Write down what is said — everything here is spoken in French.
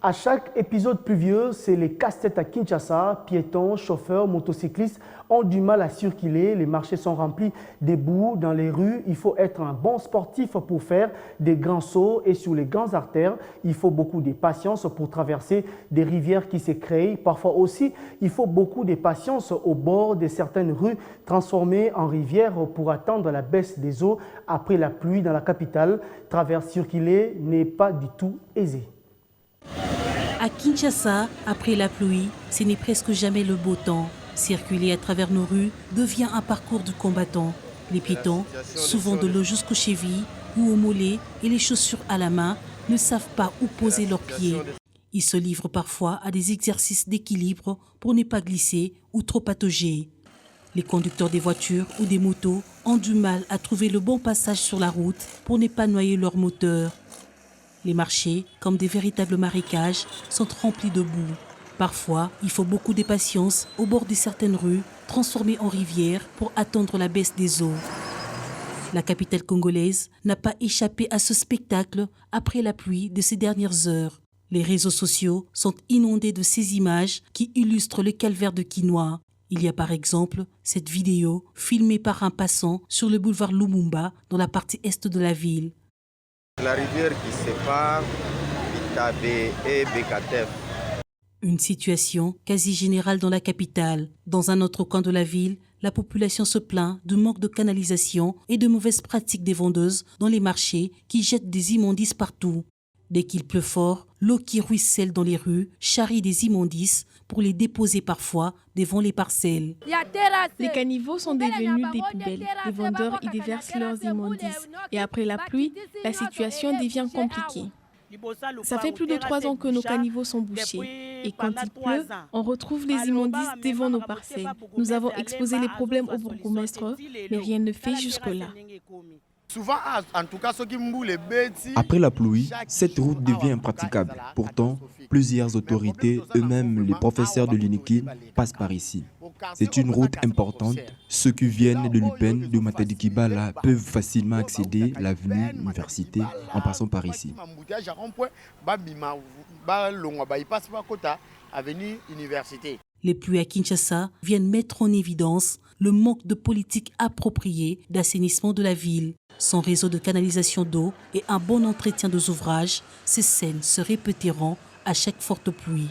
À chaque épisode pluvieux, c'est les casse-têtes à Kinshasa. Piétons, chauffeurs, motocyclistes ont du mal à circuler. Les marchés sont remplis d'éboues dans les rues. Il faut être un bon sportif pour faire des grands sauts. Et sur les grandes artères, il faut beaucoup de patience pour traverser des rivières qui se créent. Parfois aussi, il faut beaucoup de patience au bord de certaines rues transformées en rivières pour attendre la baisse des eaux après la pluie dans la capitale. Circuler n'est pas du tout aisé. À Kinshasa, après la pluie, ce n'est presque jamais le beau temps. Circuler à travers nos rues devient un parcours du combattant. Les piétons, souvent de l'eau jusqu'aux chevilles ou aux mollets et les chaussures à la main, ne savent pas où poser leurs pieds. Ils se livrent parfois à des exercices d'équilibre pour ne pas glisser ou trop patauger. Les conducteurs des voitures ou des motos ont du mal à trouver le bon passage sur la route pour ne pas noyer leur moteur. Les marchés, comme des véritables marécages, sont remplis de boue. Parfois, il faut beaucoup de patience au bord de certaines rues, transformées en rivières pour attendre la baisse des eaux. La capitale congolaise n'a pas échappé à ce spectacle après la pluie de ces dernières heures. Les réseaux sociaux sont inondés de ces images qui illustrent le calvaire de Kinois. Il y a par exemple cette vidéo filmée par un passant sur le boulevard Lumumba dans la partie est de la ville. La rivière qui sépare Bitabe et Bekatev. Une situation quasi générale dans la capitale. Dans un autre coin de la ville, la population se plaint du manque de canalisation et de mauvaises pratiques des vendeuses dans les marchés qui jettent des immondices partout. Dès qu'il pleut fort, l'eau qui ruisselle dans les rues charrie des immondices pour les déposer parfois devant les parcelles. Les caniveaux sont devenus des poubelles. Les vendeurs y déversent leurs immondices. Et après la pluie, la situation devient compliquée. Ça fait plus de 3 ans que nos caniveaux sont bouchés. Et quand il pleut, on retrouve les immondices devant nos parcelles. Nous avons exposé les problèmes au bourgmestre, mais rien ne fait jusque-là. Après la pluie, cette route devient impraticable. Pourtant, plusieurs autorités, eux-mêmes les professeurs de l'UNIKIN, passent par ici. C'est une route importante. Ceux qui viennent de l'UPEN, de Matadi Kibala, peuvent facilement accéder à l'avenue Université en passant par ici. Les pluies à Kinshasa viennent mettre en évidence le manque de politique appropriée d'assainissement de la ville. Sans réseau de canalisation d'eau et un bon entretien des ouvrages, ces scènes se répéteront à chaque forte pluie.